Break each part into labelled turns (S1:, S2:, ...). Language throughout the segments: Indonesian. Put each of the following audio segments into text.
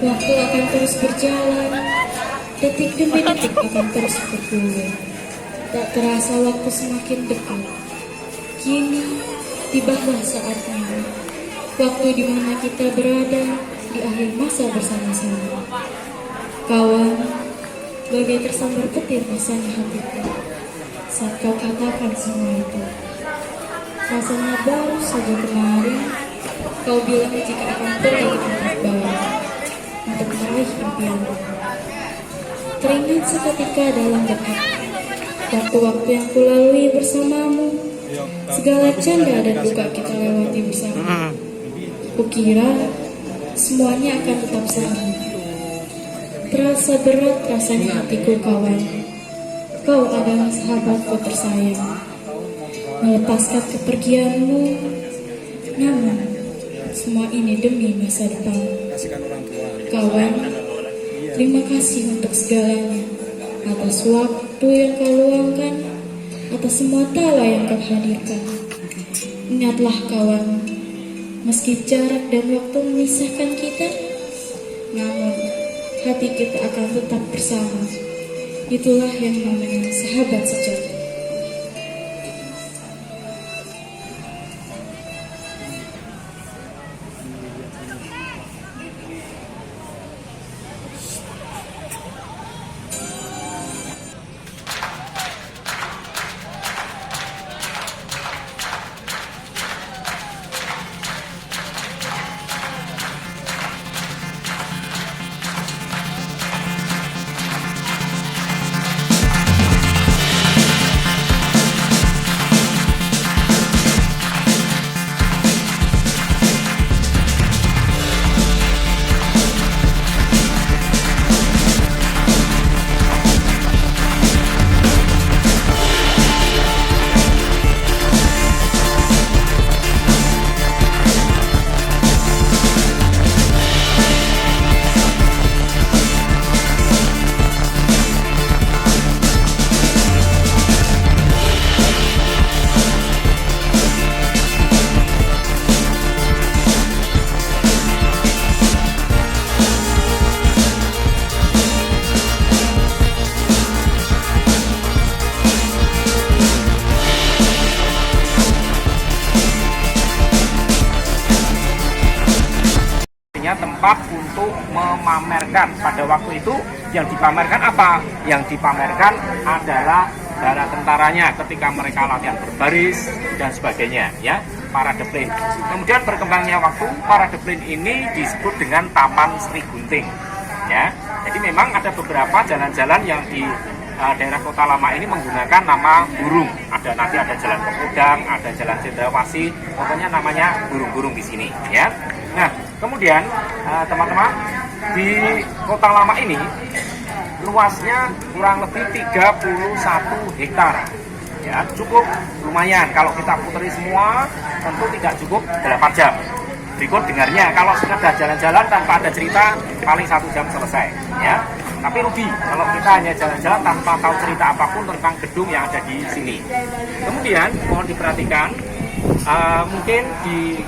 S1: Waktu akan terus berjalan, detik demi detik akan terus bergulir. Tak terasa waktu semakin dekat. Kini tibalah saatnya, waktu di mana kita berada di akhir masa bersama-sama. Kawan, bagai tersambar petir rasanya hatiku saat kau katakan semua itu. Rasanya baru saja kemarin kau bilang jika akan pergi ke tempat baru untuk meraih impianmu. Teringat seketika dalam dekat waktu-waktu yang kulalui bersamamu, segala canda dan duka kita lewati bersama. Kukira semuanya akan tetap sama. Terasa berat rasanya hatiku kawan. Kau adalah sahabatku tersayang. Melepaskan kepergianmu, namun semua ini demi masa depan. Kawan, terima kasih untuk segalanya, atas waktu yang kau luangkan, atas semua tawa yang kau hadirkan. Ingatlah kawan, meski jarak dan waktu memisahkan kita, namun hati kita akan tetap bersama. Itulah yang namanya sahabat sejati.
S2: tempat untuk memamerkan. Pada waktu itu yang dipamerkan apa? Yang dipamerkan adalah bala tentaranya ketika mereka latihan berbaris dan sebagainya, ya, parade plain. Kemudian berkembangnya waktu, parade plain ini disebut dengan Taman Sri Gunting, ya. Jadi memang ada beberapa jalan-jalan yang di daerah Kota Lama ini menggunakan nama burung. Nanti ada Jalan Kepodang, ada Jalan Cendrawasih, pokoknya namanya burung-burung di sini, ya. Nah, kemudian teman-teman, di Kota Lama ini luasnya kurang lebih 31 hektar. Ya, cukup lumayan. Kalau kita puteri semua, tentu tidak cukup 8 jam. Berikut dengarnya, kalau sekedar jalan-jalan tanpa ada cerita, paling 1 jam selesai. Ya, tapi rugi kalau kita hanya jalan-jalan tanpa tahu cerita apapun tentang gedung yang ada di sini. Kemudian, mohon diperhatikan, mungkin di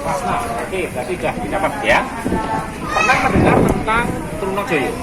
S2: Wasna, oke, berarti sudah didapat, ya. Pernah mendengar tentang Trunojoyo?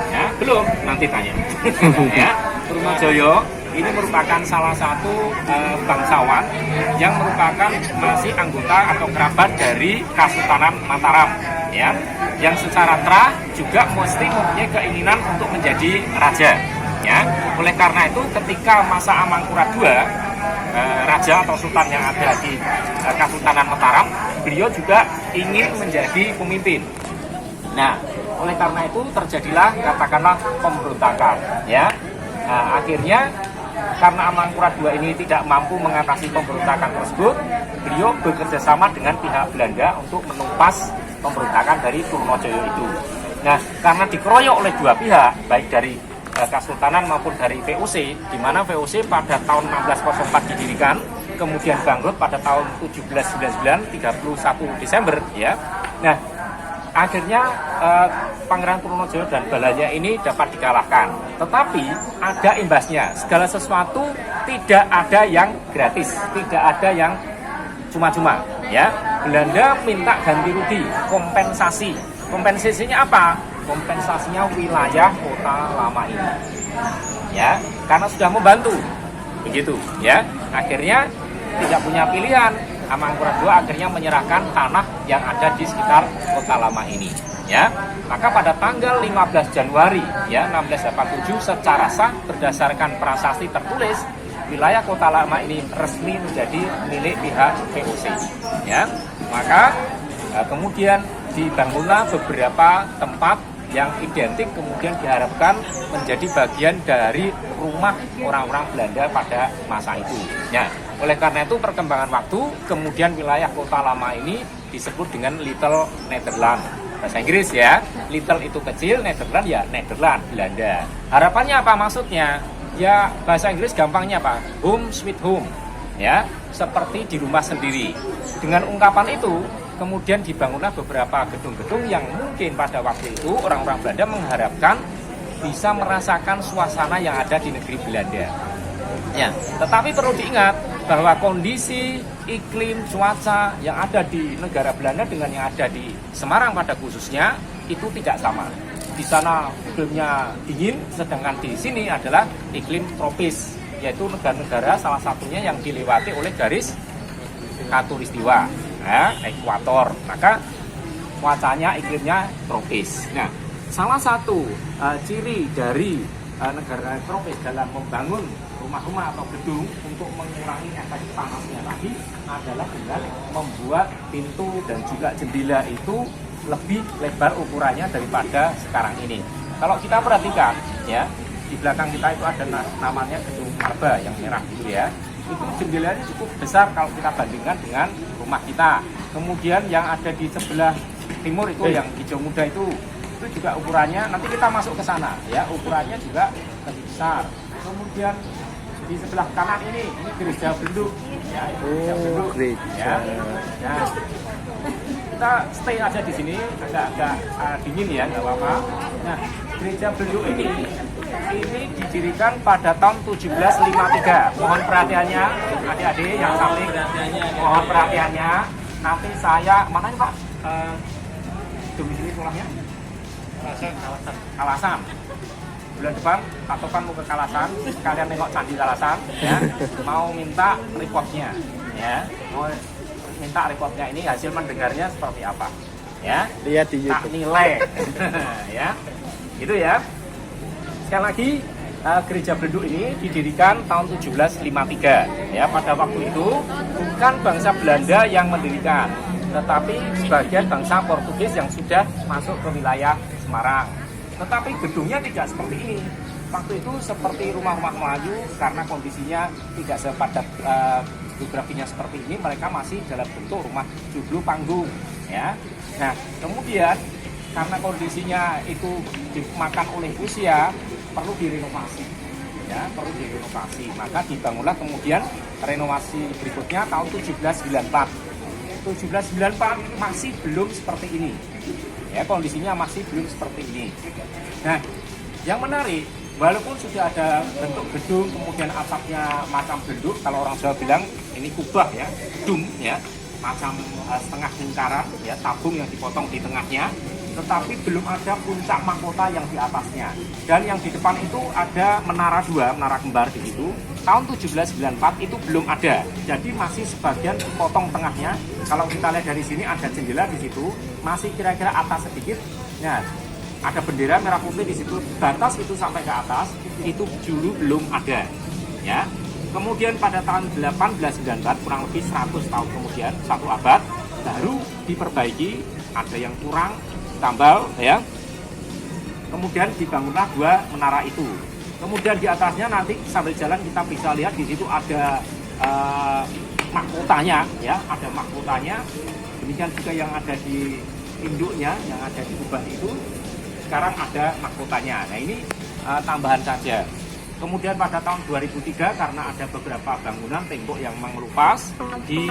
S2: Ya, belum? Nanti tanya. Ya, Trunojoyo ini merupakan salah satu bangsawan yang merupakan masih anggota atau kerabat dari Kesultanan Mataram, ya, yang secara terah juga mesti mempunyai keinginan untuk menjadi raja, ya. Oleh karena itu, ketika masa Amangkurat II, raja atau sultan yang ada di Kesultanan Mataram, beliau juga ingin menjadi pemimpin. Nah, oleh karena itu terjadilah katakanlah pemberontakan, ya. Nah, akhirnya karena Amangkurat II ini tidak mampu mengatasi pemberontakan tersebut, beliau bekerja sama dengan pihak Belanda untuk menumpas pemberontakan dari Trunojoyo itu. Nah, karena dikeroyok oleh dua pihak, baik dari Kesultanan maupun dari VOC, di mana VOC pada tahun 1604 didirikan, kemudian bangkrut pada tahun 1799, 31 Desember, ya. Nah, akhirnya Pangeran Trunojoyo dan balanya ini dapat dikalahkan. Tetapi ada imbasnya. Segala sesuatu tidak ada yang gratis, tidak ada yang cuma-cuma, ya. Belanda minta ganti rugi, kompensasi. Kompensasinya apa? Kompensasinya wilayah Kota Lama ini, ya, karena sudah membantu, begitu, ya. Akhirnya tidak punya pilihan, Amangkurat II akhirnya menyerahkan tanah yang ada di sekitar Kota Lama ini, ya. Maka pada tanggal 15 Januari, ya, 1687 secara sah berdasarkan prasasti tertulis, wilayah Kota Lama ini resmi menjadi milik pihak VOC, ya. Maka kemudian dibangunlah beberapa tempat yang identik kemudian diharapkan menjadi bagian dari rumah orang-orang Belanda pada masa itu. Ya, oleh karena itu perkembangan waktu, kemudian wilayah Kota Lama ini disebut dengan Little Netherlands. Bahasa Inggris, ya, Little itu kecil, Netherlands ya Netherlands, Belanda. Harapannya apa maksudnya? Ya, bahasa Inggris gampangnya apa? Home sweet home, ya, seperti di rumah sendiri. Dengan ungkapan itu, kemudian dibangunlah beberapa gedung-gedung yang mungkin pada waktu itu orang-orang Belanda mengharapkan bisa merasakan suasana yang ada di negeri Belanda. Ya, tetapi perlu diingat bahwa kondisi iklim cuaca yang ada di negara Belanda dengan yang ada di Semarang pada khususnya itu tidak sama. Di sana iklimnya dingin, sedangkan di sini adalah iklim tropis, yaitu negara-negara salah satunya yang dilewati oleh garis khatulistiwa, ya, ekuator. Maka cuacanya, iklimnya tropis. Nah, salah satu ciri dari negara tropis dalam membangun rumah-rumah atau gedung untuk mengurangi efek panasnya tadi adalah dengan membuat pintu dan juga jendela itu lebih lebar ukurannya daripada sekarang ini. Kalau kita perhatikan, ya, di belakang kita itu ada namanya gedung Marba yang merah gitu, ya. Itu jendelanya cukup besar kalau kita bandingkan dengan rumah kita. Kemudian yang ada di sebelah timur itu yang hijau muda itu juga ukurannya, nanti kita masuk ke sana, ya, ukurannya juga lebih besar. Kemudian di sebelah kanan ini gereja Beluk, ya, gereja Beluk, ya. Nah, kita stay aja di sini, agak dingin, ya, nggak apa-apa. Nah, gereja Beluk ini didirikan pada tahun 1753. Mohon perhatiannya, adik-adik yang samping, mohon perhatiannya. Nanti saya, mana ini Pak? Domisili pulangnya? Kalasan. Bulan depan, Pak Topan mau ke Kalasan, sekalian nengok Candi Kalasan, ya. Mau minta reportnya, ya. minta reportnya ini hasil mendengarnya seperti apa. Ya,
S3: Lihat di
S2: tak
S3: YouTube.
S2: nilai. Ya, itu ya. Sekali lagi, Gereja Bleduk ini didirikan tahun 1753. Ya, pada waktu itu bukan bangsa Belanda yang mendirikan, tetapi sebagian bangsa Portugis yang sudah masuk ke wilayah Semarang. Tetapi gedungnya tidak seperti ini. Waktu itu seperti rumah-rumah Melayu, karena kondisinya tidak sepadat geografinya seperti ini, mereka masih dalam bentuk rumah joglo panggung. Ya, nah kemudian karena kondisinya itu dimakan oleh usia, perlu direnovasi. Ya, perlu direnovasi. Maka dibangunlah kemudian renovasi berikutnya tahun 1794. 1794 masih belum seperti ini. Ya, kondisinya masih belum seperti ini. Nah, yang menarik, walaupun sudah ada bentuk gedung, kemudian atapnya macam bleduk, kalau orang Jawa bilang ini kubah ya, dum ya, macam setengah lingkaran ya, tabung yang dipotong di tengahnya, tetapi belum ada puncak mahkota yang di atasnya. Dan yang di depan itu ada menara dua, menara kembar di situ. Tahun 1794 itu belum ada. Jadi masih sebagian dipotong tengahnya. Kalau kita lihat dari sini ada jendela di situ, masih kira-kira atas sedikit. Nah, ada bendera merah putih di situ. Batas itu sampai ke atas itu dulu belum ada. Ya. Kemudian pada tahun 1894, kurang lebih 100 tahun kemudian, 1 abad, baru diperbaiki, ada yang kurang, tambal ya. Kemudian dibangunlah 2 menara itu. Kemudian di atasnya nanti sambil jalan kita bisa lihat di situ ada mahkotanya ya, ada mahkotanya. Demikian juga yang ada di induknya, yang ada di kubah itu sekarang ada mahkotanya. Nah, ini tambahan saja. Kemudian pada tahun 2003 karena ada beberapa bangunan tembok yang mengelupas di